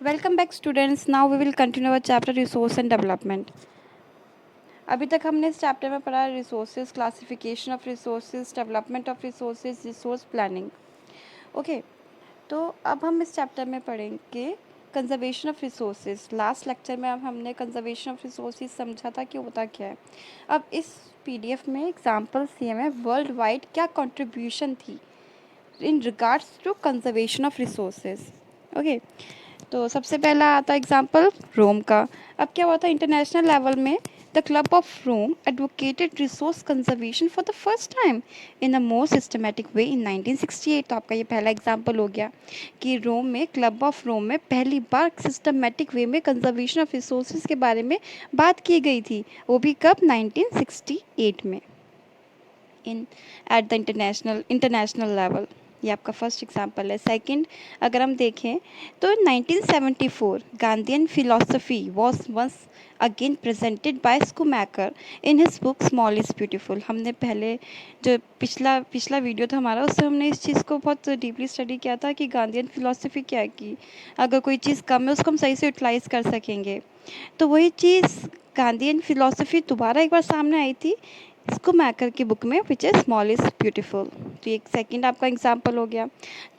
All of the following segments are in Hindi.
Welcome back students. Now we will continue our chapter resource and development. अभी तक हमने इस चैप्टर में पढ़ा resources, classification of resources, development of resources, resource planning. Okay, तो अब हम इस चैप्टर में पढ़ेंगे conservation of resources. Last lecture में अब हमने कंजर्वेशन ऑफ रिसोर्सेज समझा था कि होता क्या है। अब इस पीडीएफ में एग्जाम्पल्स दिए हुए हैं वर्ल्ड वाइड क्या कंट्रीब्यूशन थी in regards to conservation of resources. Okay, तो सबसे पहला आता है एग्जाम्पल रोम का। अब क्या हुआ था इंटरनेशनल लेवल में, the club of Rome advocated resource conservation for the first time in a more systematic way in 1968। तो आपका ये पहला एग्जाम्पल हो गया कि रोम में, क्लब ऑफ रोम में पहली बार सिस्टमेटिक वे में कंजर्वेशन ऑफ रिसोर्सेज के बारे में बात की गई थी। वो भी कब? 1968 में, इन एट द इंटरनेशनल लेवल। ये आपका फर्स्ट एग्जांपल है। सेकंड, अगर हम देखें तो 1974 Gandhian philosophy was once again presented by Schumacher in his book small is beautiful. हमने पहले जो पिछला वीडियो था हमारा, उससे हमने इस चीज़ को बहुत डीपली स्टडी किया था कि गांधीयन फिलॉसफी क्या है, कि अगर कोई चीज़ कम है उसको हम सही से यूटिलाइज कर सकेंगे। तो वही चीज़ गांधीयन फिलॉसफी दोबारा एक बार सामने आई थी इसको मैकर की बुक में, which is small is beautiful. तो एक सेकंड आपका एग्जांपल हो गया।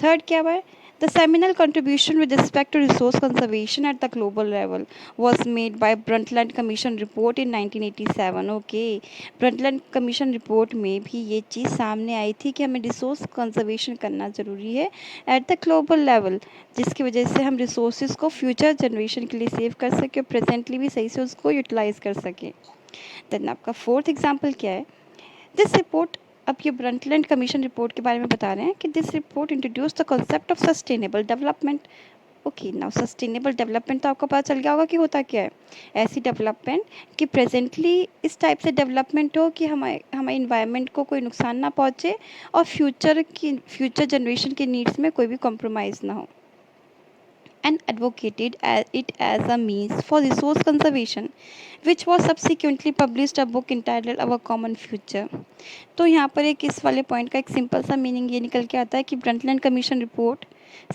थर्ड क्या है? The seminal contribution with respect to resource conservation at the global level was made by Brundtland commission report in 1987। Okay, Brundtland commission report में भी ये चीज़ सामने आई थी कि हमें रिसोर्स कंजर्वेशन करना ज़रूरी है एट द ग्लोबल लेवल, जिसकी वजह से हम रिसोर्सेज को फ्यूचर जनरेशन के लिए सेव कर सकें और प्रेजेंटली भी सही से उसको यूटिलाइज कर सकें। देन आपका फोर्थ एग्जाम्पल क्या है? दिस रिपोर्ट, अब ये ब्रंटलैंड कमीशन रिपोर्ट के बारे में बता रहे हैं कि this report introduce the concept of sustainable development. Okay, now sustainable development तो आपको पता चल गया होगा कि होता क्या है। ऐसी डेवलपमेंट कि प्रेजेंटली इस टाइप से डेवलपमेंट हो कि हमारे इन्वायरमेंट को कोई नुकसान ना पहुंचे और फ्यूचर जनरेशन की नीड्स में कोई भी कॉम्प्रोमाइज़ ना हो, and advocated it as a means for resource conservation, which was subsequently published a book entitled Our Common Future। तो यहाँ पर एक इस वाले पॉइंट का एक सिंपल सा मीनिंग ये निकल के आता है कि ब्रंटलैंड कमीशन रिपोर्ट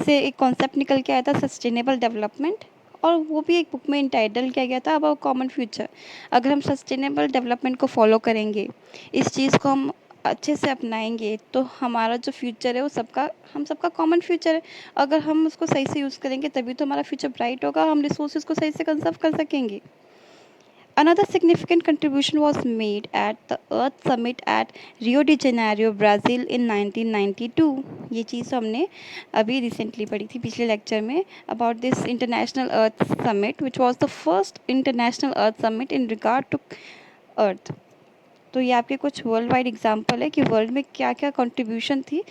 से एक कॉन्सेप्ट निकल के आया था सस्टेनेबल डेवलपमेंट, और वो भी एक बुक में इंटाइटल किया गया था अब कॉमन फ्यूचर। अगर हम सस्टेनेबल डेवलपमेंट को फॉलो करेंगे, इस चीज़ को हम अच्छे से अपनाएंगे, तो हमारा जो फ्यूचर है वो हम सबका कॉमन फ्यूचर है। अगर हम उसको सही से यूज़ करेंगे तभी तो हमारा फ्यूचर ब्राइट होगा, हम रिसोर्सेज को सही से कंजर्व कर सकेंगे। Another significant contribution was made at the Earth Summit at Rio de Janeiro, Brazil in 1992। ये चीज़ हमने अभी रिसेंटली पढ़ी थी पिछले लेक्चर में about this international earth summit which was the first international earth summit in regard to earth. तो ये आपके कुछ वर्ल्ड वाइड एग्जाम्पल है कि वर्ल्ड में क्या क्या कंट्रीब्यूशन थी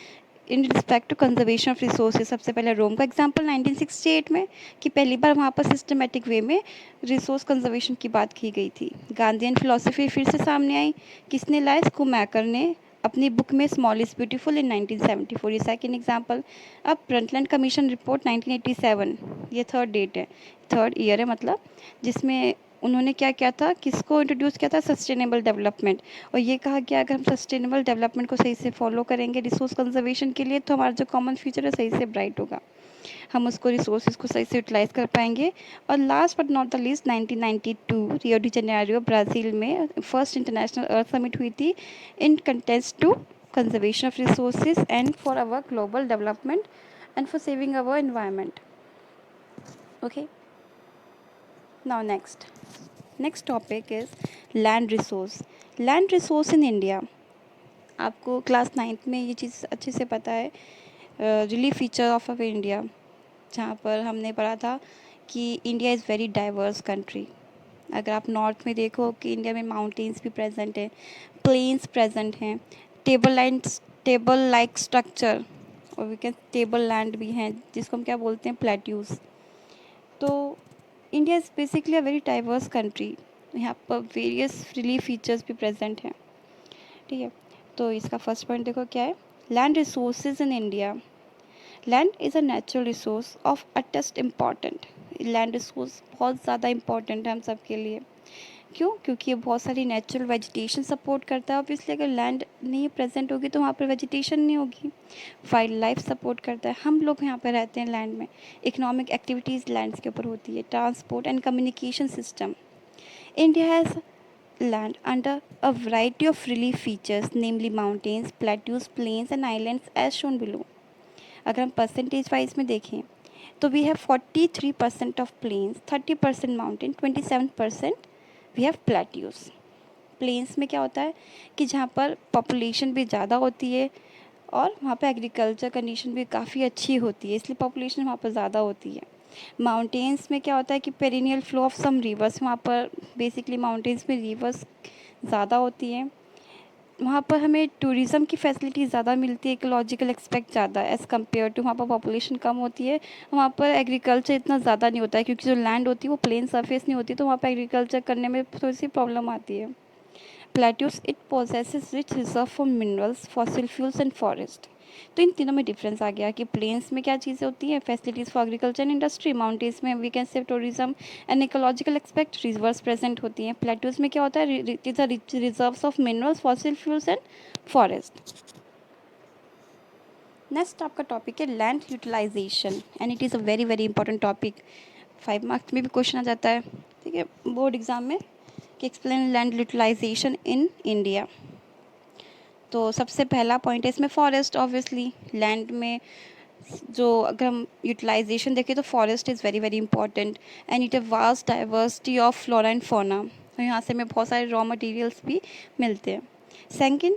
in respect to conservation of resources. सबसे पहले रोम का एग्जांपल 1968 में, कि पहली बार वहाँ पर सिस्टमेटिक वे में रिसोर्स कंजर्वेशन की बात की गई थी। गांधीयन फिलॉसफी फिर से सामने आई, किसने लाया? स्कूमैकर ने अपनी बुक में स्मॉल इज़ ब्यूटीफुल इन 1974। ये सेकेंड एग्जांपल। अब ब्रंटलैंड कमीशन रिपोर्ट 1987, ये थर्ड डेट है, थर्ड ईयर है मतलब, जिसमें उन्होंने क्या किया था, किसको इंट्रोड्यूस किया था? Sustainable development. और ये कहा कि अगर हम सस्टेनेबल डेवलपमेंट को सही से फॉलो करेंगे रिसोर्स कंजर्वेशन के लिए, तो हमारा जो कॉमन फ्यूचर है सही से ब्राइट होगा, हम उसको रिसोर्सेज को सही से यूटिलाइज कर पाएंगे। और last but not the least 1992 Rio de Janeiro Brazil में फर्स्ट इंटरनेशनल अर्थ समिट हुई थी in contest to conservation of resources and for our global development and for saving our environment. Okay, now next topic is land resource. Land resource in India, आपको क्लास 9th में ये चीज़ अच्छे से पता है, relief feature of our India, जहाँ पर हमने पढ़ा था कि India is very diverse country. अगर आप नॉर्थ में देखो कि इंडिया में माउंटेन्स भी प्रेजेंट हैं, प्लेन्स प्रेजेंट हैं, टेबल लाइक स्ट्रक्चर, और वी कैन टेबल लैंड भी हैं जिसको हम क्या बोलते हैं? प्लेट्यूज। तो India is basically a very diverse country, यहाँ पर वेरियस रिलीफ फीचर्स भी प्रेजेंट हैं। ठीक है, तो इसका फर्स्ट पॉइंट देखो क्या है? Land resources in India. Land is a natural resource of attest important. Land resource बहुत ज़्यादा इम्पॉर्टेंट है हम सब के लिए। क्यों? क्योंकि ये बहुत सारी नेचुरल वेजिटेशन सपोर्ट करता है। ऑब्वियसली अगर लैंड नहीं प्रेजेंट होगी तो वहाँ पर वेजिटेशन नहीं होगी। वाइल्ड लाइफ सपोर्ट करता है। हम लोग यहाँ पर रहते हैं लैंड में। इकोनॉमिक एक्टिविटीज़ लैंड्स के ऊपर होती है। Transport and communication system. India has land under a variety of relief features, namely mountains, plateaus, plains and islands as shown below. अगर हम परसेंटेज वाइज में देखें तो we have 43% of plains, 30% mountain, 27% we have plateaus. Plains में क्या होता है कि जहाँ पर पॉपुलेशन भी ज़्यादा होती है और वहाँ पर एग्रीकल्चर कंडीशन भी काफ़ी अच्छी होती है, इसलिए पॉपुलेशन वहाँ पर ज़्यादा होती है। माउंटेन्स में क्या होता है कि perennial flow of some rivers, वहाँ पर बेसिकली माउंटेन्स में रिवर्स ज़्यादा होती हैं। वहाँ पर हमें टूरिज़्म की फैसिलिटी ज़्यादा मिलती है, इकोलॉजिकल एक्सपेक्ट ज़्यादा एज़ कम्पेयर टू, वहाँ पर पॉपुलेशन कम होती है। वहाँ पर एग्रीकल्चर इतना ज़्यादा नहीं होता है क्योंकि जो लैंड होती है वो प्लेन सरफेस नहीं होती, तो वहाँ पर एग्रीकल्चर करने में थोड़ी सी प्रॉब्लम आती है। Plateaus it possesses rich reserve for minerals, fossil fuels and forest. तो इन तीनों में डिफरेंस आ गया कि प्लेन्स में क्या चीज़ें होती हैं, facilities for agriculture and industry. Mountains में we can say tourism and ecological expect rivers present होती हैं। प्लेट्यूज में क्या होता है, it is rich reserves of minerals, fossil fuels and forest. Next आपका टॉपिक है land utilisation and it is a very very important topic. 5 marks में भी क्वेश्चन आ जाता है, ठीक है, बोर्ड एग्जाम में, कि explain land utilisation in India. तो सबसे पहला पॉइंट है इसमें फॉरेस्ट। ऑब्वियसली लैंड में जो अगर हम यूटिलाइजेशन देखें तो forest is very very important and it a vast diversity of flora and fauna. तो यहाँ से हमें बहुत सारे रॉ मटेरियल्स भी मिलते हैं। Second,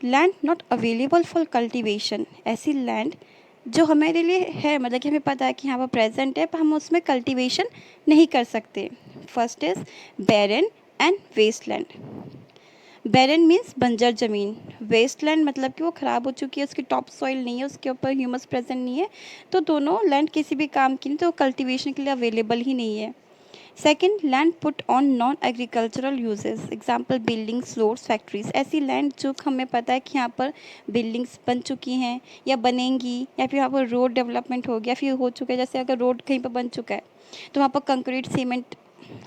land not available for cultivation. ऐसी लैंड जो हमारे लिए है, मतलब कि हमें पता है कि यहाँ पर प्रेजेंट है पर हम उसमें कल्टीवेशन नहीं कर सकते। First is barren and waste land. Barren means बंजर ज़मीन, वेस्टलैंड मतलब कि वो ख़राब हो चुकी है, उसकी टॉप सॉइल नहीं है, उसके ऊपर ह्यूमस प्रेजेंट नहीं है, तो दोनों लैंड किसी भी काम की नहीं, तो कल्टीवेशन के लिए अवेलेबल ही नहीं है। Second, land put on non agricultural uses, example buildings, roads, factories. ऐसी लैंड जो हमें पता है कि यहाँ पर बिल्डिंग्स बन चुकी हैं या बनेंगी, या फिर यहाँ पर रोड डेवलपमेंट हो गया, फिर हो चुका है, जैसे अगर रोड कहीं पर बन चुका है तो वहाँ पर कंक्रीट सीमेंट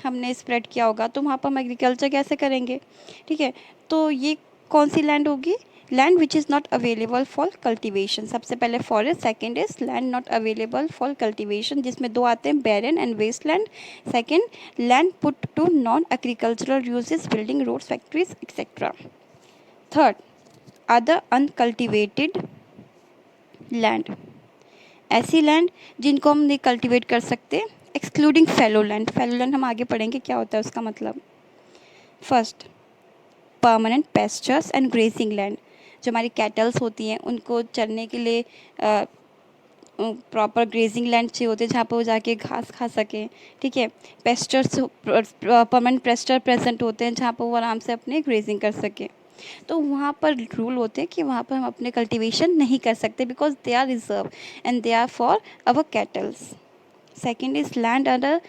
हमने स्प्रेड किया होगा, तो वहाँ पर हम एग्रीकल्चर कैसे करेंगे, ठीक है। तो ये कौन सी लैंड होगी, land which is not available for cultivation. सबसे पहले forest, second is land not available for cultivation, जिसमें दो आते हैं, barren and waste land. Second, land put to non agricultural uses, building, roads, factories etcetera. Third, other uncultivated land, ऐसी लैंड जिनको हम नहीं कल्टीवेट कर सकते, excluding fallow land. Fallow land हम आगे पढ़ेंगे क्या होता है उसका मतलब। First, permanent pastures and grazing land, जो हमारी कैटल्स होती हैं उनको चरने के लिए प्रॉपर ग्रेजिंग लैंड चाहिए होते हैं जहाँ पर वो जाके घास खा सकें, ठीक है। पेस्चर्स, परमानेंट पेस्चर प्रेजेंट होते हैं जहाँ पर वो आराम से अपने ग्रेजिंग कर सकें। तो वहाँ पर रूल होते हैं कि वहाँ पर हम अपने कल्टीवेशन नहीं कर सकते because they are reserve and they are for our cattles. Second is land under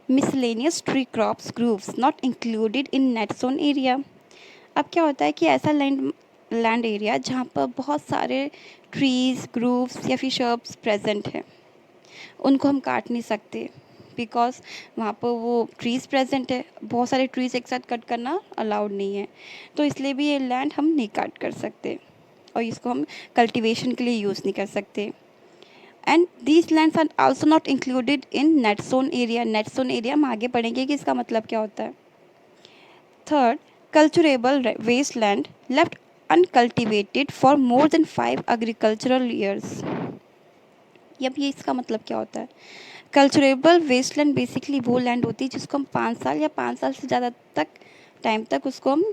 miscellaneous tree crops groves not included in net sown area. अब क्या होता है कि ऐसा लैंड एरिया जहाँ पर बहुत सारे ट्रीज़, ग्रूव्स या फिर शर्ब्स प्रेजेंट है, उनको हम काट नहीं सकते बिकॉज वहाँ पर वो ट्रीज़ प्रेजेंट है, बहुत सारे ट्रीज़ एक साथ कट करना अलाउड नहीं है, तो इसलिए भी ये लैंड हम नहीं काट कर सकते और इसको हम कल्टीवेशन के लिए यूज़ नहीं कर सकते। And these lands are also not included in net sown area. Net sown area हम आगे पढ़ेंगे कि इसका मतलब क्या होता है। Third, cultivable wasteland left uncultivated for more than 5 agricultural years। अब ये इसका मतलब क्या होता है। कल्चरेबल वेस्टलैंड बेसिकली वो लैंड होती है जिसको हम 5 साल या 5 साल से ज़्यादा तक टाइम तक उसको हम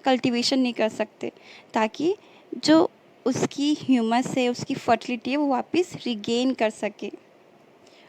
कल्टीवेशन नहीं कर सकते, ताकि जो उसकी ह्यूमस है, उसकी फर्टिलिटी है, वो वापस रिगेन कर सके।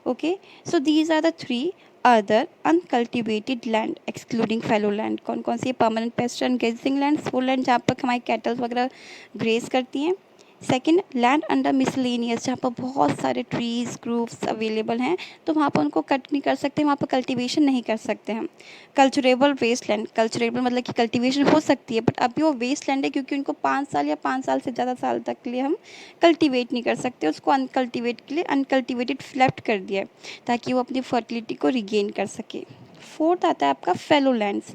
Okay, so these are the three other uncultivated land excluding fallow land. कौन कौन सी है, permanent pasture and grazing lands, वो लैंड जहाँ पर हमारी कैटल्स वगैरह ग्रेज करती हैं। सेकंड, लैंड अंडर मिसलेनियस, जहाँ पर बहुत सारे ट्रीज ग्रूव्स अवेलेबल हैं, तो वहाँ पर उनको कट नहीं कर सकते, वहाँ पर कल्टीवेशन नहीं कर सकते हम। कल्चरेबल वेस्ट लैंड, कल्चरेबल मतलब कि कल्टीवेशन हो सकती है बट अभी वो वेस्ट लैंड है क्योंकि उनको 5 साल या 5 साल से ज़्यादा साल तक के लिए हम कल्टीवेट नहीं कर सकते, उसको अनकल्टीवेट के लिए अनकल्टीवेटेड लेफ्ट कर दिया है ताकि वो अपनी फर्टिलिटी को रिगेन कर सके। फोर्थ आता है आपका फेलो लैंड्स।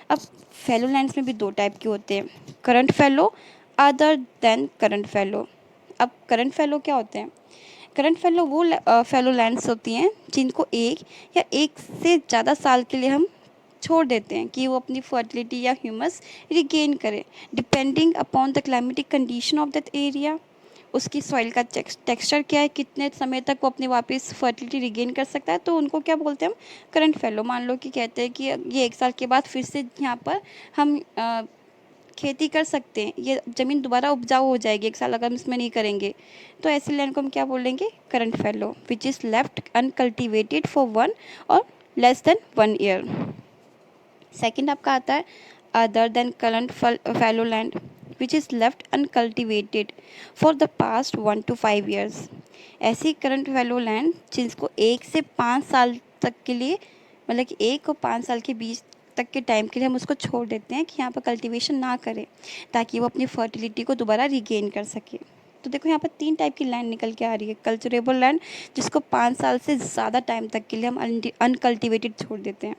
अब फेलो लैंड्स में भी दो टाइप के होते हैं, current fellow, other than current fellow. अब करंट फेलो क्या होते हैं? करंट फेलो वो फेलो लैंड्स होती हैं जिनको एक या एक से ज़्यादा साल के लिए हम छोड़ देते हैं कि वो अपनी फर्टिलिटी या ह्यूमस रिगेन करे, depending upon the climatic condition of that area. उसकी सॉइल का टेक्सचर क्या है, कितने समय तक वो अपनी वापस फर्टिलिटी रिगेन कर सकता है, तो उनको क्या बोलते हैं हम? Current fellow. मान लो कि कहते हैं कि ये 1 साल के बाद फिर से यहाँ पर हम खेती कर सकते हैं, ये ज़मीन दोबारा उपजाऊ हो जाएगी 1 साल अगर हम इसमें नहीं करेंगे, तो ऐसी लैंड को हम क्या बोलेंगे? Current fellow, which is left uncultivated for 1 और लेस देन 1 ईयर। सेकेंड आपका आता है other than current fellow land which is left uncultivated for the past 1 to 5 years. ऐसी करंट फेलो लैंड जिसको 1 से 5 साल तक के लिए, मतलब कि 1 और 5 साल के बीच तक के टाइम के लिए हम उसको छोड़ देते हैं कि यहाँ पर कल्टीवेशन ना करें, ताकि वो अपनी फर्टिलिटी को दोबारा रिगेन कर सके। तो देखो यहाँ पर 3 टाइप की लैंड निकल के आ रही है। कल्चरेबल लैंड जिसको 5 साल से ज़्यादा टाइम तक के लिए हम अनकल्टिवेटेड छोड़ देते हैं।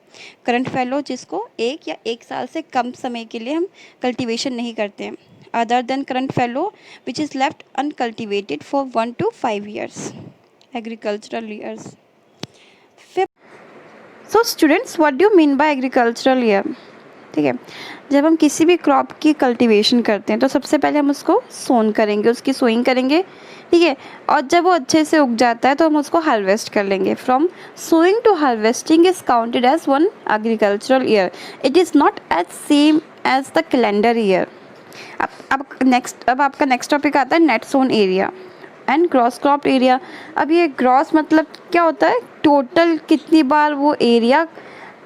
करंट फेलो जिसको 1 या 1 साल से कम समय के लिए हम कल्टीवेशन नहीं करते हैं। Other than current fellow which is left uncultivated for 1 to 5 years, agricultural years. So students, what do you mean by agricultural year? ठीक है, जब हम किसी भी क्रॉप की कल्टीवेशन करते हैं तो सबसे पहले हम उसको सोन करेंगे, उसकी सोइंग करेंगे, ठीक है, और जब वो अच्छे से उग जाता है तो हम उसको हार्वेस्ट कर लेंगे। From sowing to harvesting is counted as 1 agricultural year. It is not as same as the calendar year. अब आपका नेक्स्ट टॉपिक आता है net sown area and gross crop area. अब ये ग्रॉस मतलब क्या होता है? टोटल कितनी बार वो एरिया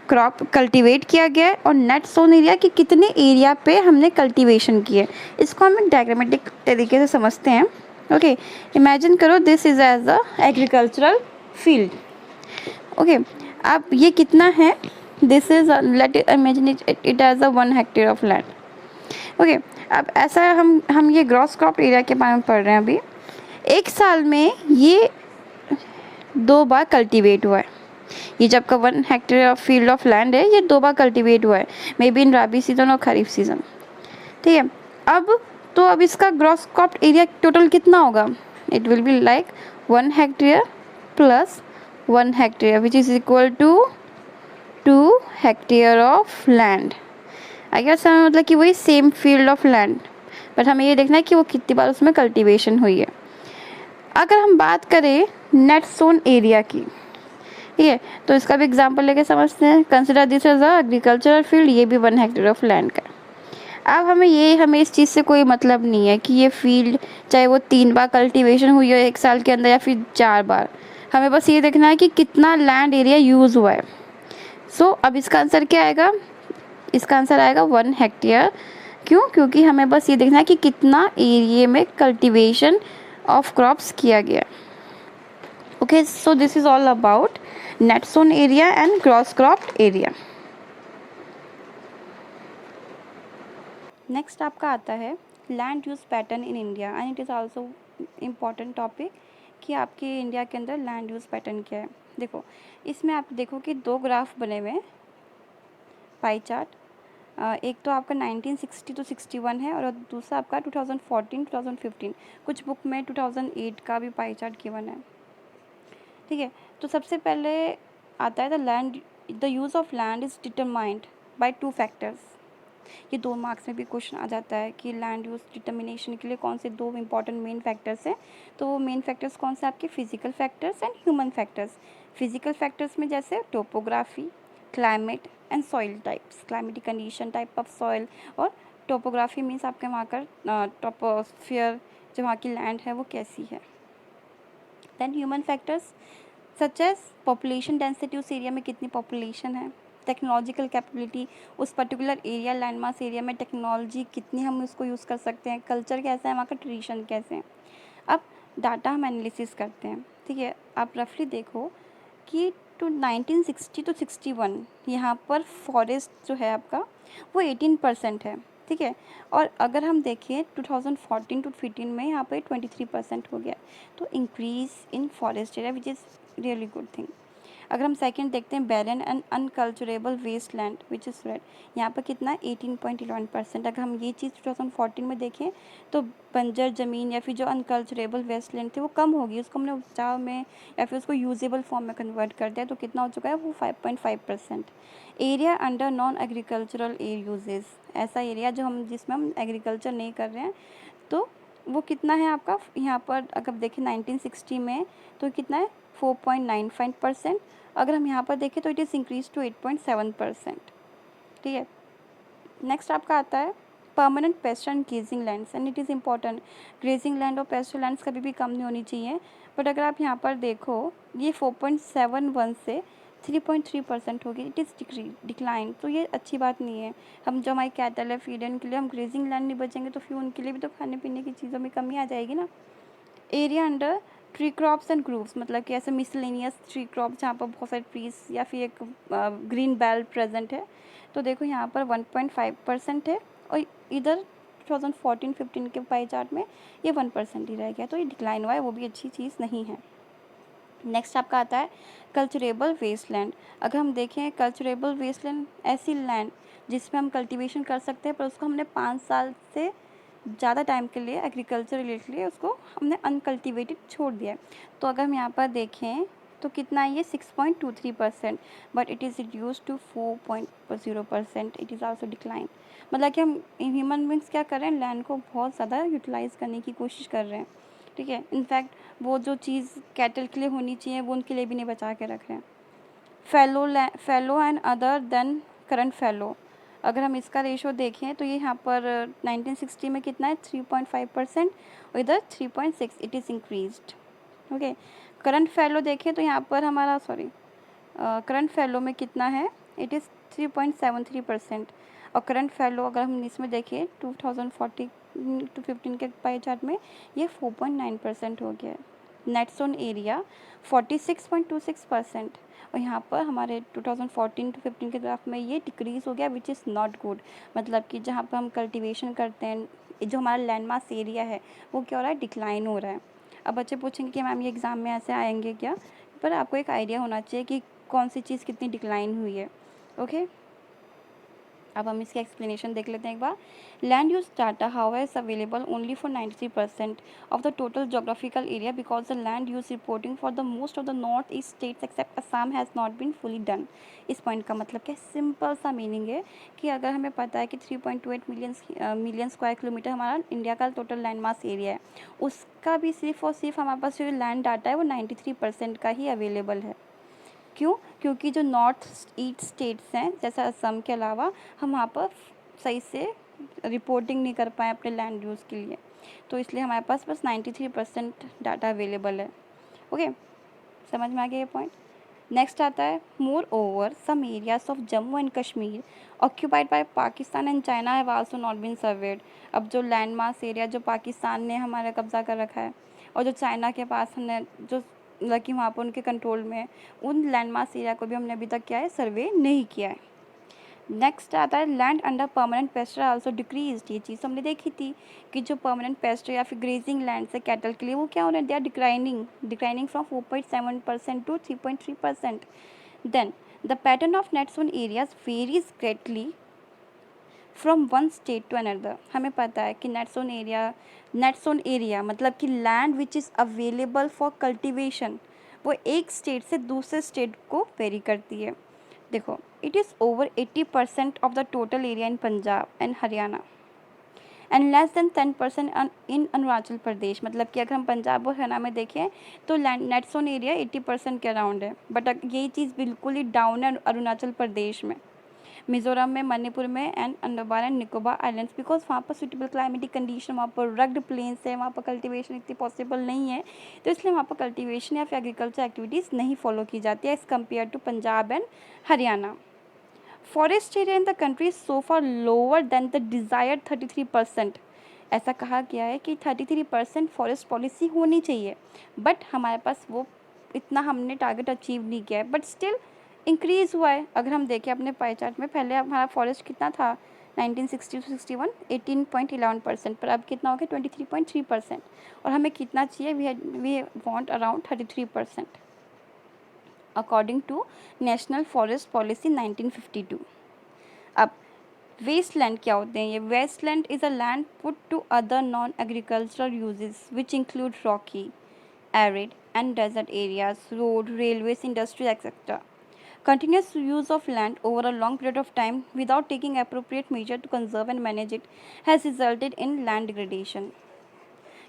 क्रॉप कल्टीवेट किया गया है, और नेट सोन एरिया कि कितने एरिया पे हमने कल्टीवेशन की है। इसको हम एक डायग्रामेटिक तरीके से समझते हैं। ओके, इमेजिन करो this is as a agricultural field. Okay, अब ये कितना है? This is let imagine it as a 1 hectare of land. Okay, अब ऐसा हम ये ग्रॉस क्रॉप एरिया के बारे में पढ़ रहे हैं अभी। 1 साल में ये 2 बार कल्टीवेट हुआ है। ये जब का 1 hectare of field of land है, ये 2 बार कल्टीवेट हुआ है, may be in rabi season और खरीफ सीजन। ठीक है, अब इसका ग्रॉस क्रॉप एरिया टोटल कितना होगा? It will be like 1 hectare plus 1 hectare which is equal to 2 hectare of land. अगर समय मतलब कि वही same field of land, but हमें ये देखना है कि वो कितनी बार उसमें कल्टीवेशन हुई है। अगर हम बात करें नेट सोन एरिया की, ठीक है, तो इसका भी एग्जांपल लेके समझते हैं। Consider this as a agricultural field, ये भी 1 हेक्टेयर ऑफ लैंड का। अब हमें इस चीज़ से कोई मतलब नहीं है कि ये फील्ड चाहे वो 3 बार कल्टीवेशन हुई हो 1 साल के अंदर या फिर 4 बार, हमें बस ये देखना है कि कितना लैंड एरिया यूज़ हुआ है। सो अब इसका आंसर क्या आएगा? इसका आंसर आएगा 1 हेक्टेयर। क्यों? क्योंकि हमें बस ये देखना है कि कितना एरिया में कल्टीवेशन ऑफ क्रॉप्स किया गया। Okay, so this is all about net sown area and gross crop area. Next आपका आता है land use pattern in India and it is also important topic कि आपके इंडिया के अंदर लैंड यूज पैटर्न क्या है। देखो, इसमें आप देखो कि 2 ग्राफ बने हुए हैं, पाई चार्ट। एक तो आपका 1960 to 61 है और दूसरा आपका 2014 2015। कुछ बुक में 2008 का भी पाई चार्ट गिवन है। ठीक है, तो सबसे पहले आता है the use of land is determined by 2 factors. ये 2 मार्क्स में भी क्वेश्चन आ जाता है कि लैंड यूज़ डिटर्मिनेशन के लिए कौन से 2 इंपॉर्टेंट मेन फैक्टर्स हैं। तो वो मेन फैक्टर्स कौन से? आपके physical factors and human factors. Physical factors में जैसे topography, climate and soil types, climatic condition, type of soil, और टोपोग्राफी मीन्स आपके वहाँ का टोपोस्फियर, जो वहाँ की लैंड है वो कैसी है। Then human factors such as population density, उस एरिया में कितनी पॉपुलेशन है, टेक्नोलॉजिकल कैपेबिलिटी, उस पर्टिकुलर एरिया लैंडमास एरिया में टेक्नोलॉजी कितनी हम उसको यूज़ कर सकते हैं, कल्चर कैसा है, वहाँ का ट्रेडिशन कैसे हैं। अब डाटा हम एनालिसिस करते हैं। ठीक है, आप रफली देखो कि 1960 to 61 यहाँ पर फॉरेस्ट जो है आपका वो 18% है। ठीक है, और अगर हम देखें 2014 to 15 में यहाँ पर 23% हो गया। तो increase in forest area which is really good thing. अगर हम सेकंड देखते हैं barren and unculturable waste land which is red, यहाँ पर कितना 18.11%। अगर हम ये चीज़ 2014 में देखें तो बंजर ज़मीन या फिर जो अनकल्चरेबल वेस्ट लैंड थे वो कम होगी, उसको हमने उपजाऊ में या फिर उसको यूजेबल फॉर्म में कन्वर्ट कर दिया तो कितना हो चुका है वो 5.5%। Area under non agricultural air uses, ऐसा एरिया जो हम जिसमें हम एग्रीकल्चर नहीं कर रहे हैं तो वो कितना है आपका, यहाँ पर अगर देखें 1960 में तो कितना है 4.95%। अगर हम यहाँ पर देखें तो इट इज़ इंक्रीज टू 8.7%। ठीक है, नेक्स्ट आपका आता है permanent pasture and grazing lands and it is important. Grazing land और पेस्चर लैंड्स कभी भी कम नहीं होनी चाहिए, बट अगर आप यहाँ पर देखो ये 4.71 से 3.3% होगी, इट इज़ डिक्लाइन, तो ये अच्छी बात नहीं है। हम जो हमारी कैटल है फीड है उनके लिए हम ग्रेजिंग लैंड नहीं बचेंगे तो फिर उनके लिए भी तो खाने पीने की चीज़ों में कमी आ जाएगी ना। Area under tree crops and groves, मतलब कि ऐसे मिसलेनियस ट्री क्रॉप जहाँ पर बहुत सारे ट्रीज या फिर एक ग्रीन बेल्ट प्रेजेंट है, तो देखो यहाँ पर 1.5% है और इधर 2014-15 के पाई चार्ट में ये 1% ही रह गया, तो ये डिक्लाइन हुआ है, वो भी अच्छी चीज़ नहीं है। नेक्स्ट आपका आता है कल्चरेबल वेस्टलैंड। अगर हम देखें कल्चरेबल वेस्टलैंड ऐसी लैंड जिसमें हम कल्टीवेशन कर सकते हैं पर उसको हमने 5 साल से ज़्यादा टाइम के लिए एग्रीकल्चर रिलेटेड लिए उसको हमने अनकल्टिवेटेड छोड़ दिया है। तो अगर हम यहाँ पर देखें तो कितना है ये 6.23%, but it is reduce to 4.0%, it is also decline. मतलब कि हम ह्यूमन बींग्स क्या कर रहे हैं, लैंड को बहुत ज़्यादा यूटिलाइज़ करने की कोशिश कर रहे हैं। ठीक है, इनफैक्ट वो जो चीज़ कैटल के लिए होनी चाहिए वो उनके लिए भी नहीं बचा के रख रहे हैं। Fallow and other than current fallow, अगर हम इसका रेशो देखें तो ये यहाँ पर 1960 में कितना है 3.5% और इधर 3.6, it is increased. Okay, current fallow देखें तो यहाँ पर हमारा करंट फैलो में कितना है, इट इज़ 3.73%। और करंट फैलो अगर हम इसमें देखें 2014 to 15 के पाई चार्ट में ये 4.9% हो गया है। नेट्स ऑन एरिया 46.26%, और यहाँ पर हमारे 2014 to 15 के ग्राफ में ये डिक्रीज़ हो गया विच इज़ नॉट गुड। मतलब कि जहाँ पर हम कल्टीवेशन करते हैं जो हमारा लैंड मास एरिया है वो क्या हो रहा है, डिक्लाइन हो रहा है। अब बच्चे पूछेंगे कि मैम ये एग्ज़ाम में ऐसे आएंगे क्या, पर आपको एक आइडिया होना चाहिए कि कौन सी चीज़ कितनी डिक्लाइन हुई है। ओके, अब हम इसकी एक्सप्लेनेशन देख लेते हैं एक बार। Land use data how is available only for 93% of the total geographical area because the land use reporting for the most of the north east states except Assam has not been fully done. इस पॉइंट का मतलब क्या, सिंपल सा मीनिंग है कि अगर हमें पता है कि 3.28 मिलियन स्क्वायर किलोमीटर हमारा इंडिया का टोटल लैंड मास एरिया है, उसका भी सिर्फ और सिर्फ हमारे पास जो लैंड डाटा है वो 93% का ही अवेलेबल है। क्यों, क्योंकि जो नॉर्थ ईस्ट स्टेट्स हैं जैसे असम के अलावा हम वहाँ पर सही से रिपोर्टिंग नहीं कर पाए अपने लैंड यूज़ के लिए, तो इसलिए हमारे पास बस 93% डाटा अवेलेबल है। ओके, समझ में आ गया ये पॉइंट। नेक्स्ट आता है moreover some areas of Jammu and Kashmir occupied by Pakistan and China have also not been surveyed. अब जो लैंड मास एरिया जो पाकिस्तान ने हमारा कब्जा कर रखा है और जो चाइना के पास हमने जो मतलब कि वहाँ पर उनके कंट्रोल में है, उन लैंड मास एरिया को भी हमने अभी तक क्या है सर्वे नहीं किया है। नेक्स्ट आता है land under permanent pasture also decreased. ये चीज़ हमने देखी थी कि जो परमानेंट पेस्चर या फिर ग्रेजिंग लैंड से कैटल के लिए वो क्या हो रहे हैं, they are declining from 4.7% to 3.3%। Then the pattern of net sown areas varies greatly from one state to another. हमें पता है कि नेट्स ऑन एरिया मतलब कि land which is available for cultivation वो एक स्टेट से दूसरे स्टेट को वेरी करती है। देखो, it is over 80% of the total area in Punjab and Haryana and less than 10% इन अरुणाचल प्रदेश। मतलब कि अगर हम पंजाब और हरियाणा में देखें तो लैंड नेट्स ऑन एरिया 80% के अराउंड है, बट यही चीज़ बिल्कुल ही डाउन है अरुणाचल प्रदेश में, मिज़ोरम में, मणिपुर में and Andaman and Nicobar islands, because वहाँ पर सूटेबल क्लाइमेटिक कंडीशन, वहाँ पर रग्ड प्लेन्स है, वहाँ पर कल्टीवेशन इतनी पॉसिबल नहीं है, तो इसलिए वहाँ पर कल्टीवेशन या फिर एग्रीकल्चर एक्टिविटीज़ नहीं फॉलो की जाती है as compare to Punjab and Haryana. Forest area in the country is so far lower than the desired 33%। ऐसा कहा गया है कि 33% फॉरेस्ट पॉलिसी होनी चाहिए, बट हमारे पास वो इतना हमने टारगेट अचीव नहीं किया है, बट स्टिल इंक्रीज़ हुआ है। अगर हम देखें अपने पाई चार्ट में, पहले हमारा फॉरेस्ट कितना था 1960 to 61 18.11%, पर अब कितना हो गया 23.3%, और हमें कितना चाहिए, we want around 33%। According to national forest policy 1952। अब वेस्टलैंड क्या होते हैं? ये wasteland is a land put to other non agricultural uses which include rocky, arid and desert areas, road, railways, industries, etc. Continuous use of land over a long period of time without taking appropriate measure to conserve and manage it has resulted in land degradation.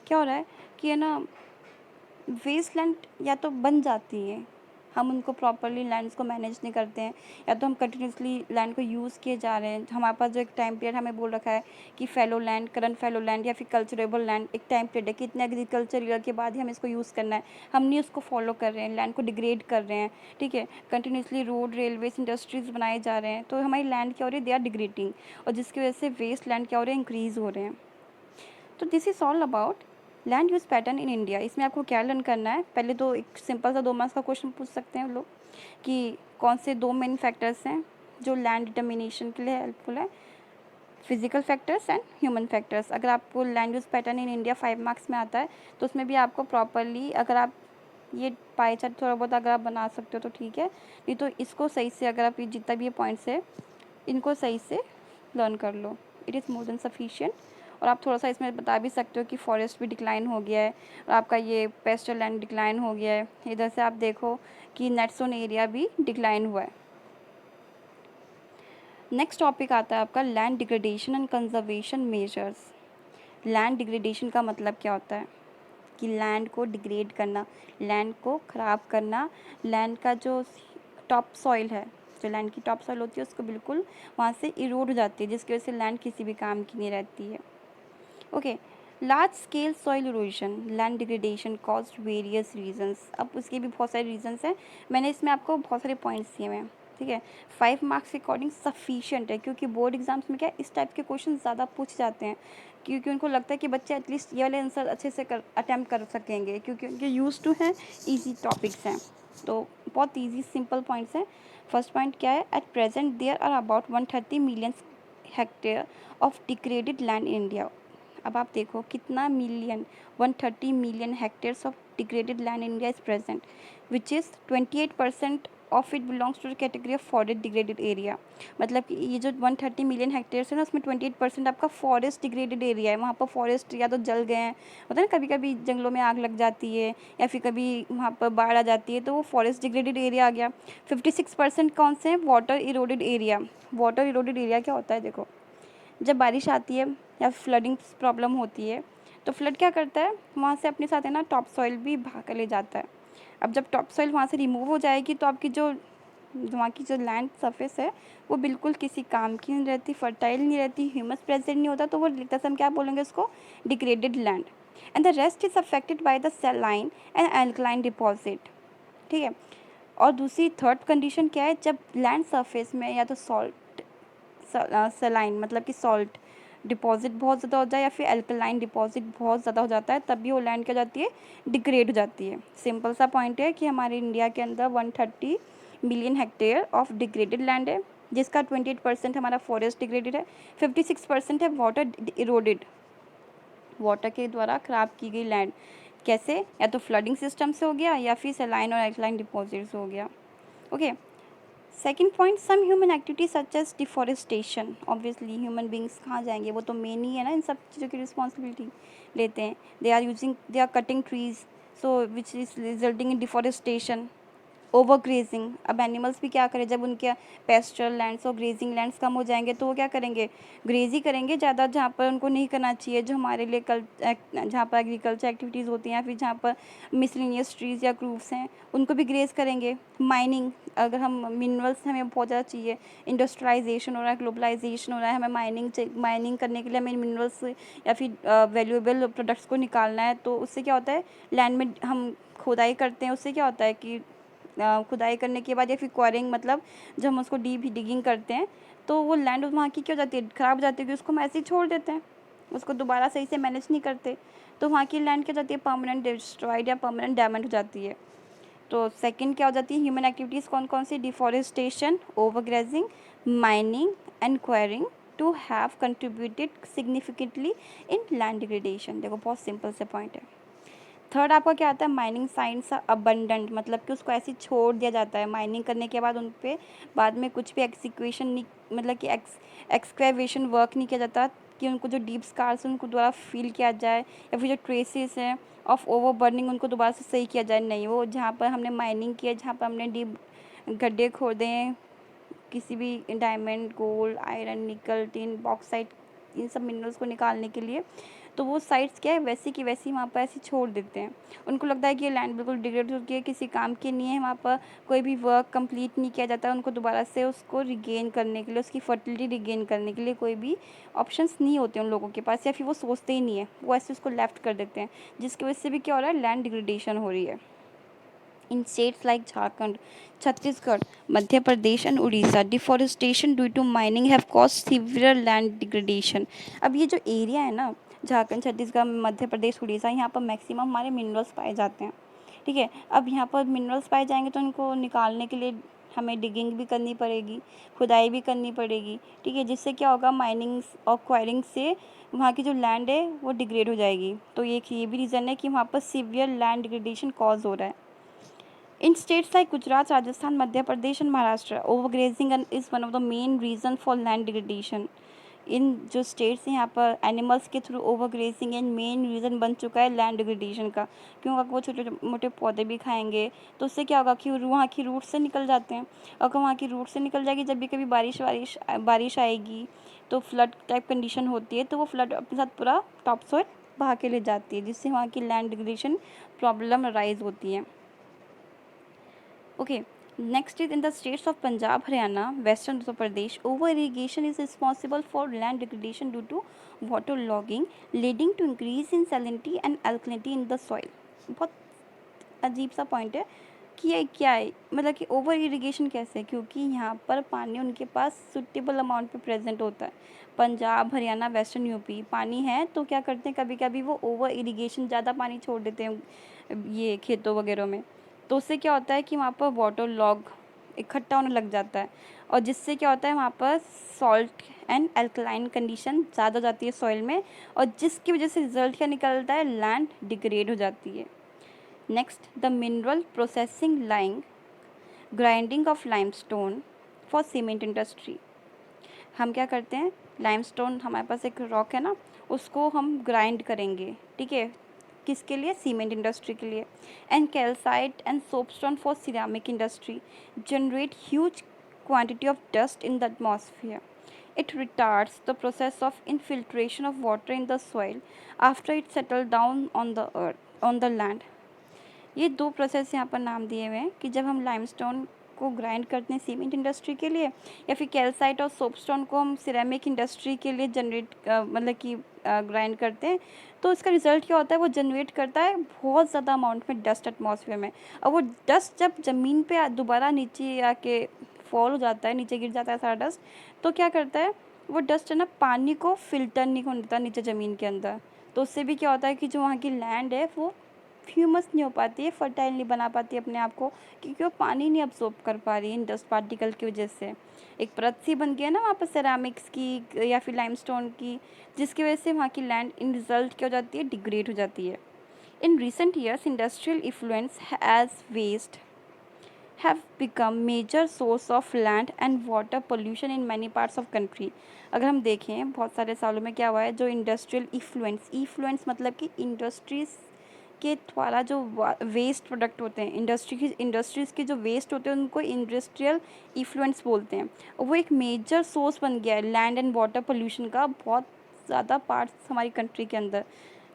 क्या हो रहा है कि है ना, वेस्ट लैंड या तो बन जाती है, हम उनको प्रॉपरली लैंड्स को मैनेज नहीं करते हैं, या तो हम कंटिन्यूसली लैंड को यूज़ किए जा रहे हैं। हमारे पास जो एक टाइम पीरियड हमें बोल रखा है कि fallow land, current fallow land या फिर कल्चरेबल लैंड, एक टाइम पीरियड है कि इतने एग्रीकल्चर ईयर के बाद ही हमें इसको यूज़ करना है। हम नहीं उसको फॉलो कर रहे हैं, लैंड को डिग्रेड कर रहे हैं, ठीक है। कंटिन्यूसली रोड, रेलवेज, इंडस्ट्रीज़ बनाए जा रहे हैं, तो हमारी लैंड क्या हो रही है, दे आर डिग्रेडिंग, और जिसकी वजह से वेस्ट लैंड क्या हो रहे हैं, इंक्रीज़ हो रहे हैं। तो this is all about land use pattern in India. इसमें आपको क्या लर्न करना है? पहले तो एक सिंपल सा 2 मार्क्स का क्वेश्चन पूछ सकते हैं लोग कि कौन से 2 मेन फैक्टर्स हैं जो लैंड डिटर्मिनेशन के लिए हेल्पफुल है, physical factors and human factors. अगर आपको land use pattern in India 5 marks में आता है तो उसमें भी आपको प्रॉपरली, अगर आप ये पाई चार्ट थोड़ा बहुत अगर आप बना सकते हो तो ठीक है, नहीं तो इसको सही से, अगर आप ये जितना भी ये पॉइंट्स है इनको सही से लर्न कर लो, it is more than sufficient. और आप थोड़ा सा इसमें बता भी सकते हो कि फॉरेस्ट भी डिक्लाइन हो गया है और आपका ये पेस्टल लैंड डिक्लाइन हो गया है। इधर से आप देखो कि नेट जोन एरिया भी डिक्लाइन हुआ है। नेक्स्ट टॉपिक आता है आपका land degradation and conservation measures. Land degradation का मतलब क्या होता है कि लैंड को डिग्रेड करना, लैंड को ख़राब करना, लैंड का जो टॉप सॉइल है, जो लैंड की टॉप सॉइल होती है उसको बिल्कुल वहाँ से इरोड हो जाती है, जिसकी वजह से लैंड किसी भी काम की नहीं रहती है। Okay, large scale soil erosion, land degradation caused various reasons. अब उसके भी बहुत सारे रीजंस हैं, मैंने इसमें आपको बहुत सारे पॉइंट्स दिए हैं, ठीक है। 5 मार्क्स के अकॉर्डिंग सफिशिएंट है, क्योंकि बोर्ड एग्जाम्स में क्या है, इस टाइप के क्वेश्चन ज़्यादा पूछ जाते हैं, क्योंकि उनको लगता है कि बच्चे एटलीस्ट ये वाले आंसर अच्छे से अटैम्प्ट कर सकेंगे, क्योंकि उनके यूज टू हैं, ईजी टॉपिक्स हैं, तो बहुत ईजी सिंपल पॉइंट्स हैं। फर्स्ट पॉइंट क्या है, at present there are about 130 million hectare of degraded land in India. अब आप देखो कितना million, 130 million hectares of degraded land in India is present, which is 28% of it belongs to the category of forest degraded area. मतलब कि ये जो 130 मिलियन हेक्टेयर्स है ना, उसमें 28% आपका फॉरेस्ट डिग्रेडेड एरिया है। वहाँ पर फॉरेस्ट या तो जल गए हैं, होता है ना, कभी कभी जंगलों में आग लग जाती है या फिर कभी वहाँ पर बाढ़ आ जाती है, तो वो फॉरेस्ट डिग्रेडेड एरिया आ गया। 56% कौन से हैं, water eroded area. Water eroded area क्या होता है, देखो जब बारिश आती है या फ्लडिंग प्रॉब्लम होती है तो फ्लड क्या करता है, वहाँ से अपने साथ है ना टॉप सॉइल भी भाग कर ले जाता है। अब जब टॉप सॉइल वहाँ से रिमूव हो जाएगी तो आपकी जो वहाँ की जो लैंड सरफेस है वो बिल्कुल किसी काम की नहीं रहती, फर्टाइल नहीं रहती, ह्यूमस प्रेजेंट नहीं होता, तो वो लिखता से हम क्या बोलेंगे उसको, degraded land. And the rest is affected by the सेलाइन and alkaline deposit, ठीक है। और दूसरी थर्ड कंडीशन क्या है, जब लैंड सरफेस में या तो सॉल्ट, सेलाइन मतलब कि सॉल्ट डिपॉजिट बहुत ज़्यादा हो जाए या फिर अल्कलाइन डिपॉजिट बहुत ज़्यादा हो जाता है, तब भी वो लैंड क्या जाती है, डिग्रेड हो जाती है। सिंपल सा पॉइंट है कि हमारे इंडिया के अंदर 130 million hectare of degraded land है, जिसका 28% हमारा फॉरेस्ट डिग्रेडेड है, 56% है वाटर इरोडेड, वाटर के द्वारा ख़राब की गई लैंड। कैसे, या तो फ्लडिंग सिस्टम से हो गया या फिर सेलाइन और अल्कलाइन डिपॉजिट से हो गया। Okay, second point, some human activity such as deforestation. Obviously human beings कहाँ जाएंगे, वो तो मेन ही है ना, इन सब चीज़ों की रिस्पॉन्सिबिलिटी लेते हैं। They are cutting trees, so which is resulting in deforestation, over grazing. अब एनिमल्स भी क्या करें, जब उनके पेस्चरल लैंड्स और ग्रेजिंग लैंड्स कम हो जाएंगे तो वो क्या करेंगे, ग्रेज ही करेंगे ज़्यादा, जहाँ पर उनको नहीं करना चाहिए, जो हमारे लिए जहाँ पर एग्रीकल्चर एक्टिविटीज़ होती हैं या फिर जहाँ पर मिसलिनियस ट्रीज़ या ग्रूव्स हैं उनको भी ग्रेज करेंगे। माइनिंग, अगर हम मिनरल्स हमें बहुत ज़्यादा चाहिए, इंडस्ट्रियलाइजेशन हो रहा है, ग्लोबलाइजेशन हो रहा है, हमें माइनिंग करने के लिए हमें मिनरल्स या फिर वैल्यूएबल प्रोडक्ट्स को निकालना है, तो उससे क्या होता है, लैंड में हम खुदाई करते हैं, उससे क्या होता है कि खुदाई करने के बाद या फिर क्वारिंग, मतलब जब हम उसको डीप डिगिंग करते हैं तो वो लैंड वहाँ की क्या हो जाती है, ख़राब हो जाती है, कि उसको हम ऐसे ही छोड़ देते हैं, उसको दोबारा सही से मैनेज नहीं करते, तो वहाँ की लैंड क्या हो जाती है, परमानेंट डिस्ट्रॉयड या परमानेंट डैमेज हो जाती है। तो सेकंड क्या हो जाती है, ह्यूमन एक्टिविटीज़ कौन कौन सी, deforestation, overgrazing, mining and quarrying to have contributed significantly in land degradation. देखो बहुत सिंपल से पॉइंट है। थर्ड आपका क्या आता है, माइनिंग साइट्स अबंडेंट, मतलब कि उसको ऐसे ही छोड़ दिया जाता है। माइनिंग करने के बाद उन पे बाद में कुछ भी एक्सिक्यूशन नहीं, मतलब कि एक्सकैवेशन वर्क नहीं किया जाता कि उनको जो डीप स्कार्स हैं उनको दोबारा फिल किया जाए, या फिर जो ट्रेसेस हैं ऑफ ओवर बर्निंग उनको दोबारा से सही किया जाए। नहीं, वो जहाँ पर हमने माइनिंग किया, जहाँ पर हमने डीप गड्ढे खोदे हैं किसी भी डायमंड, गोल्ड, आयरन, निकल, टिन, बॉक्साइट, इन सब मिनरल्स को निकालने के लिए, तो वो साइट्स क्या है वैसी की वैसी वहाँ पर ऐसे छोड़ देते हैं। उनको लगता है कि ये लैंड बिल्कुल डिग्रेड हो गई है, किसी काम की नहीं है, वहाँ पर कोई भी वर्क कंप्लीट नहीं किया जाता। उनको दोबारा से उसको रिगेन करने के लिए, उसकी फर्टिलिटी रिगेन करने के लिए कोई भी ऑप्शंस नहीं होते उन लोगों के पास, या फिर वो सोचते ही नहीं है, वो ऐसे उसको लेफ्ट कर देते हैं, जिसकी वजह से भी क्या हो रहा है, लैंड डिग्रेडेशन हो रही है। In states like Jharkhand, Chhattisgarh, Madhya Pradesh and Odisha, deforestation due to mining have caused severe land degradation. अब ये जो एरिया है ना, झारखंड, छत्तीसगढ़, मध्य प्रदेश, उड़ीसा, यहाँ पर मैक्सिमम हमारे मिनरल्स पाए जाते हैं। ठीक है, अब यहाँ पर मिनरल्स पाए जाएंगे तो उनको निकालने के लिए हमें डिगिंग भी करनी पड़ेगी, खुदाई भी करनी पड़ेगी। ठीक है, जिससे क्या होगा, माइनिंग और क्वायरिंग से वहाँ की जो लैंड है वो डिग्रेड हो जाएगी। तो ये भी रीज़न है कि वहाँ पर सीवियर लैंड डिग्रेडेशन कॉज हो रहा है। In states like Gujarat, Rajasthan, Madhya Pradesh and Maharashtra, overgrazing is one of the main reason for land degradation. इन जो स्टेट्स हैं यहाँ पर एनिमल्स के through overgrazing and main reason बन चुका है लैंड डिग्रेडेशन का, क्योंकि वो छोटे मोटे पौधे भी खाएंगे तो उससे क्या होगा कि वहाँ की रूट से निकल जाते हैं, और अगर वहाँ की रूट से निकल जाएगी, जब भी कभी बारिश आएगी तो फ्लड टाइप कंडीशन होती है, तो वो फ्लड अपने साथ पूरा टॉप सॉइल बहा के ले जाती है, जिससे वहाँ की लैंड डिग्रेडेशन प्रॉब्लम राइज होती है। Okay, next is in the states of Punjab, Haryana, Western Uttar Pradesh, over irrigation is responsible for land degradation due to water logging, leading to increase in salinity and alkalinity in the soil. बहुत अजीब सा पॉइंट है कि ये क्या है, मतलब कि ओवर इरिगेशन कैसे है, क्योंकि यहाँ पर पानी उनके पास सुटेबल अमाउंट पे प्रेजेंट होता है। पंजाब, हरियाणा, वेस्टर्न यूपी पानी है तो क्या करते हैं, कभी कभी वो ओवर इरिगेशन ज़्यादा पानी छोड़ देते हैं ये खेतों वगैरह में, तो उससे क्या होता है कि वहाँ पर वाटर लॉग इकट्ठा होने लग जाता है, और जिससे क्या होता है वहाँ पर सॉल्ट एंड अल्कलाइन कंडीशन ज़्यादा हो जाती है सॉइल में, और जिसकी वजह से रिजल्ट क्या निकलता है, लैंड डिग्रेड हो जाती है। Next, the mineral processing line grinding of limestone for cement industry. हम क्या करते हैं, लाइमस्टोन हमारे पास एक रॉक है ना, उसको हम ग्राइंड करेंगे। ठीक है, किसके लिए, सीमेंट इंडस्ट्री के लिए। And calcite and soapstone for ceramic industry generate huge quantity of dust in the atmosphere. It retards the process of infiltration of water in the soil after it settles down on the earth, on the land. ये दो प्रोसेस यहाँ पर नाम दिए हुए हैं कि जब हम लाइमस्टोन को ग्राइंड करते हैं सीमेंट इंडस्ट्री के लिए, या फिर कैल्साइट और सोपस्टोन को हम सिरेमिक इंडस्ट्री के लिए मतलब कि ग्राइंड करते हैं, तो इसका रिजल्ट क्या होता है, वो जनरेट करता है बहुत ज़्यादा अमाउंट में डस्ट एटमॉस्फेयर में, और वो डस्ट जब ज़मीन पे दोबारा नीचे आके फॉल हो जाता है, नीचे गिर जाता है सारा डस्ट, तो क्या करता है वो डस्ट है ना, पानी को फिल्टर नहीं होने देता नीचे ज़मीन के अंदर, तो उससे भी क्या होता है कि जो वहाँ की लैंड है वो ह्यूमस नहीं हो पाती है, फर्टाइल नहीं बना पाती अपने आप को, क्योंकि वो पानी नहीं अब्सॉर्ब कर पा रही है इन डस्ट पार्टिकल की वजह से। एक परत सी बन गई है ना वहाँ पर सेरामिक्स की या फिर लाइमस्टोन की, जिसकी वजह से वहाँ की लैंड इन रिजल्ट क्या हो जाती है, डिग्रेड हो जाती है। In recent years industrial effluents as waste have become major source of land and water pollution in many parts of country. अगर हम देखें बहुत सारे सालों में क्या हुआ है, जो इंडस्ट्रियल इफ्लुएंस मतलब कि इंडस्ट्रीज़ के द्वारा जो वेस्ट प्रोडक्ट होते हैं, इंडस्ट्रीज़ के जो वेस्ट होते हैं उनको इंडस्ट्रियल इफ्लुएंस बोलते हैं, और वो एक मेजर सोर्स बन गया है लैंड एंड वाटर पोल्यूशन का बहुत ज़्यादा पार्ट्स हमारी कंट्री के अंदर।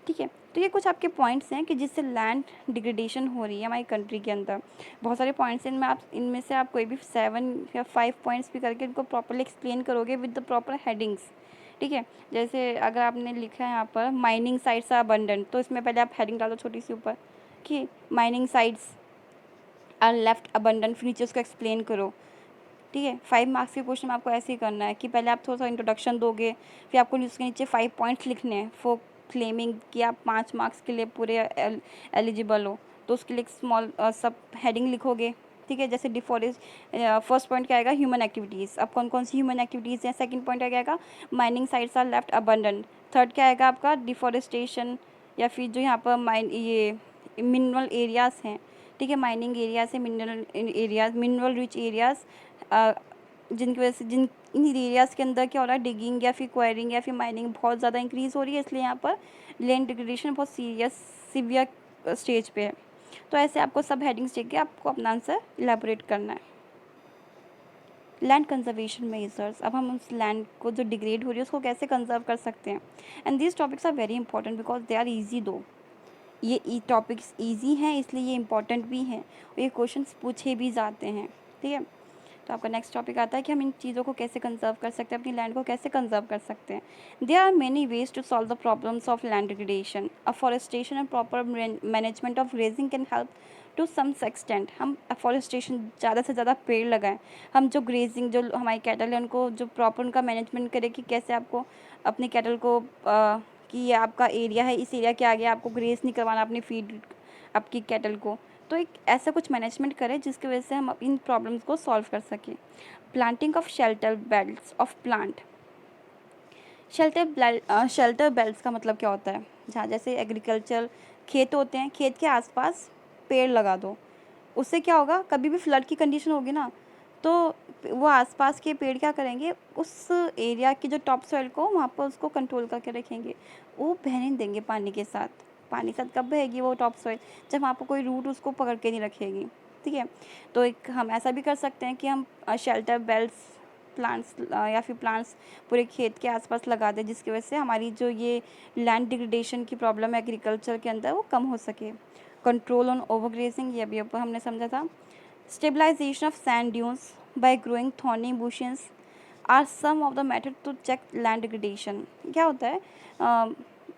ठीक है, तो ये कुछ आपके पॉइंट्स हैं कि जिससे लैंड डिग्रेडेशन हो रही है हमारी कंट्री के अंदर। बहुत सारे पॉइंट्स हैं, इनमें से आप कोई भी 7 या 5 पॉइंट्स भी करके इनको प्रॉपर्ली एक्सप्लेन करोगे विद द प्रॉपर हेडिंग्स। ठीक है, जैसे अगर आपने लिखा है यहाँ पर माइनिंग साइट्स आर अबंडेंट, तो इसमें पहले आप हेडिंग डालो छोटी सी ऊपर कि mining sites are left abandoned, फिर नीचे उसको एक्सप्लेन करो। ठीक है, 5 मार्क्स के क्वेश्चन में आपको ऐसे ही करना है कि पहले आप थोड़ा सा इंट्रोडक्शन दोगे, फिर आपको उसके नीचे 5 पॉइंट्स लिखने हैं फॉर क्लेमिंग कि आप 5 मार्क्स के लिए पूरे एलिजिबल हो, तो उसके लिए एक स्मॉल सब हेडिंग लिखोगे। ठीक है, जैसे डिफॉरेस्ट फर्स्ट पॉइंट क्या आएगा, ह्यूमन एक्टिविटीज़। अब कौन कौन सी ह्यूमन एक्टिविटीज़ हैं, सेकंड पॉइंट क्या आएगा, mining sites are left abandoned. Third क्या आएगा आपका, डिफॉरेस्टेशन, या फिर जो यहाँ पर मिनरल एरियाज़ हैं, ठीक है, माइनिंग एरियाज़ है, mineral areas, mineral rich areas, जिनकी वजह से जिन इन एरियाज़ के अंदर क्या हो रहा है, डिगिंग या फिर क्वायरिंग या फिर माइनिंग बहुत ज़्यादा इंक्रीज़ हो रही है, इसलिए यहाँ पर लैंड डिग्रेडेशन बहुत सीवियर स्टेज पे है। तो ऐसे आपको सब हेडिंग्स देख के आपको अपना आंसर इलेबोरेट करना है। लैंड कंजर्वेशन मेजर्स, अब हम उस लैंड को जो डिग्रेड हो रही है उसको कैसे कंजर्व कर सकते हैं। And these topics are very important because they are easy दो, ये टॉपिक्स ईजी हैं इसलिए ये इंपॉर्टेंट भी हैं और ये क्वेश्चंस पूछे भी जाते हैं, ठीक है। तो आपका नेक्स्ट टॉपिक आता है कि हम इन चीज़ों को कैसे कंजर्व कर सकते हैं, अपनी लैंड को कैसे कंजर्व कर सकते हैं। There are many ways to solve the problems of land degradation. Afforestation and proper management of grazing can help to some extent. हम अफॉरेस्टेशन ज़्यादा से ज़्यादा पेड़ लगाएं, हम जो ग्रेजिंग जो हमारी कैटल है उनको जो प्रॉपर उनका मैनेजमेंट करें कि कैसे आपको अपनी कैटल को कि ये आपका एरिया है, इस एरिया के आगे आपको ग्रेस नहीं करवाना अपनी फीड आपकी कैटल को। तो एक ऐसा कुछ मैनेजमेंट करें जिसकी वजह से हम इन प्रॉब्लम्स को सॉल्व कर सकें। Planting of shelter belts of plant. Shelter belts का मतलब क्या होता है, जहाँ जैसे एग्रीकल्चर खेत होते हैं, खेत के आसपास पेड़ लगा दो, उससे क्या होगा, कभी भी फ्लड की कंडीशन होगी ना तो वो आसपास के पेड़ क्या करेंगे, उस एरिया की जो टॉप सॉइल को वहाँ पर उसको कंट्रोल करके रखेंगे, वो बहने नहीं देंगे पानी के साथ। पानी के साथ कब बहेगी वो टॉप सॉइल, जब वहाँ पर कोई रूट उसको पकड़ के नहीं रखेगी, ठीक है। तो एक हम ऐसा भी कर सकते हैं कि हम शेल्टर बेल्ट्स प्लांट्स या फिर प्लांट्स पूरे खेत के आसपास लगा दें, जिसकी वजह से हमारी जो ये लैंड डिग्रेडेशन की प्रॉब्लम है एग्रीकल्चर के अंदर वो कम हो सके। कंट्रोल ऑन ओवरग्रेजिंग, ये भी ऊपर हमने समझा था। Stabilization of sand dunes by growing thorny bushes are some of the method to check land degradation. क्या होता है,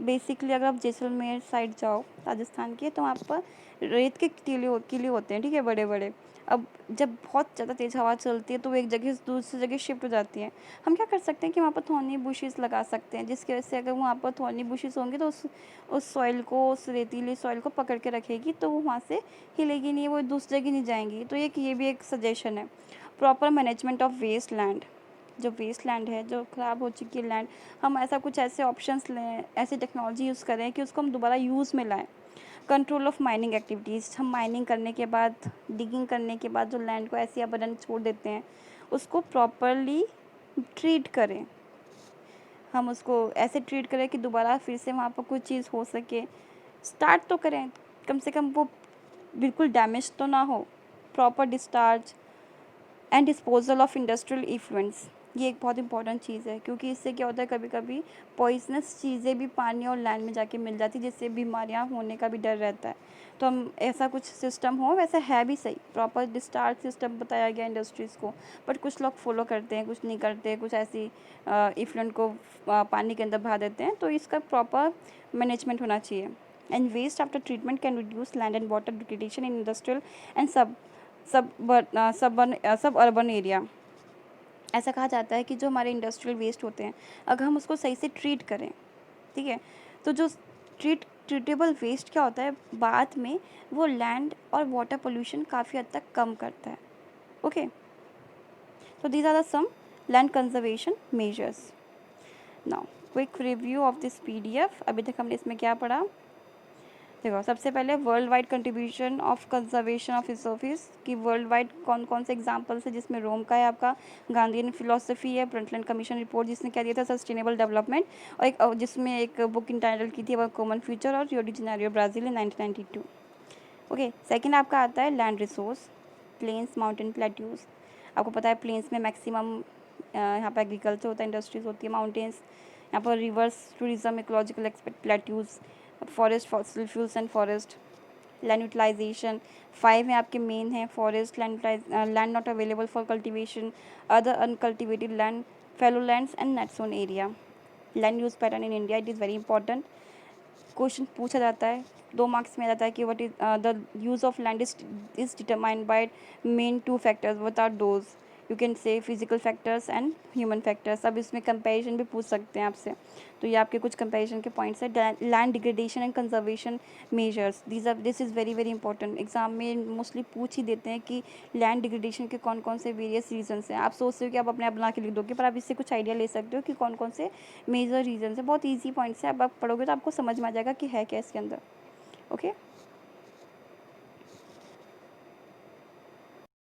बेसिकली अगर आप जैसलमेर साइड जाओ राजस्थान के तो वहाँ पर रेत के किले होते हैं, ठीक है, बड़े बड़े। अब जब बहुत ज़्यादा तेज़ हवा चलती है तो वो एक जगह से दूसरी जगह शिफ्ट हो जाती है। हम क्या कर सकते हैं कि वहाँ पर थॉर्नी बुशेस लगा सकते हैं, जिसकी वजह से अगर वहाँ पर थॉर्नी बुशेस होंगे तो उस सॉइल को, उस रेतीली सॉइल को पकड़ के रखेगी, तो वो वहाँ से हिलेगी नहीं, वो दूसरी जगह नहीं जाएंगी। तो ये भी एक सजेशन है। Proper management of waste land, जो वेस्ट लैंड है, जो ख़राब हो चुकी है लैंड, हम ऐसा कुछ ऐसे ऑप्शंस लें, ऐसी टेक्नोलॉजी यूज़ करें कि उसको हम दोबारा यूज़ में लाएँ। कंट्रोल ऑफ माइनिंग एक्टिविटीज़, हम माइनिंग करने के बाद, डिगिंग करने के बाद जो लैंड को ऐसे अबंडन छोड़ देते हैं उसको प्रॉपरली ट्रीट करें। हम उसको ऐसे ट्रीट करें कि दोबारा फिर से वहाँ पर कोई चीज़ हो सके। स्टार्ट तो करें, कम से कम वो बिल्कुल डैमेज तो ना हो। Proper discharge and disposal of industrial effluents, ये एक बहुत इंपॉर्टेंट चीज़ है, क्योंकि इससे क्या होता है, कभी कभी पॉइजनस चीज़ें भी पानी और लैंड में जाके मिल जाती है, जिससे बीमारियां होने का भी डर रहता है। तो हम ऐसा कुछ सिस्टम हो, वैसे है भी सही, प्रॉपर डिस्चार्ज सिस्टम बताया गया इंडस्ट्रीज़ को, बट कुछ लोग फॉलो करते हैं, कुछ नहीं करते, कुछ ऐसी इफ्लुएंट को पानी के अंदर बहा देते हैं। तो इसका प्रॉपर मैनेजमेंट होना चाहिए। And waste after treatment can reduce land and water degradation in industrial and suburban area. ऐसा कहा जाता है कि जो हमारे इंडस्ट्रियल वेस्ट होते हैं, अगर हम उसको सही से ट्रीट करें, ठीक है, तो जो ट्रीटेबल वेस्ट क्या होता है, बाद में वो लैंड और वाटर पोल्यूशन काफ़ी हद तक कम करता है। ओके, तो these are the some land conservation measures. Now quick review of this PDF. अभी तक हमने इसमें क्या पढ़ा, देखो, सबसे पहले world wide contribution of conservation of resources की वर्ल्ड वाइड कौन कौन से एग्जांपल्स है, जिसमें रोम का है, आपका गांधीयन फिलोसफी है, ब्रंटलैंड कमीशन रिपोर्ट जिसने क्या दिया था, सस्टेनेबल डेवलपमेंट, और एक जिसमें एक बुक इंटाइटल की थी वह कॉमन फ्यूचर, और Rio de Janeiro Brazil in 1992। Okay, second आपका आता है land resource, plains, mountain, plateaus. आपको पता है प्लेन्स में मैक्सिमम यहाँ पर एग्रीकल्चर होता है, इंडस्ट्रीज होती है। माउंटेन्स, यहाँ पर rivers tourism, ecological expect, plateaus, forest, fossil fuels and forest. Land utilization 5 है आपके मेन है, forest, land not available for cultivation, other uncultivated land, fallow lands and net sown area. Land use pattern in India, it is very important, question पूछा जाता है, 2 मार्क्स में आ जाता है कि what is the use of land is determined by main 2 factors, what are those, you can say physical factors and human factors. अब इसमें कंपैरिजन भी पूछ सकते हैं आपसे, तो ये आपके कुछ कंपैरिजन के पॉइंट्स है। Land degradation and conservation measures, this is very very important, exam में मोस्टली पूछ ही देते हैं कि लैंड डिग्रेडेशन के कौन कौन से वेरियस रीजन्स हैं। आप सोचते हो कि आप अपने आप बना के लिख दोगे, पर आप इससे कुछ आइडिया ले सकते हो कि कौन कौन से मेजर रीजन्स है। बहुत ईजी पॉइंट्स है, अब आप पढ़ोगे तो आपको समझ में आ जाएगा कि है क्या इसके अंदर। ओके।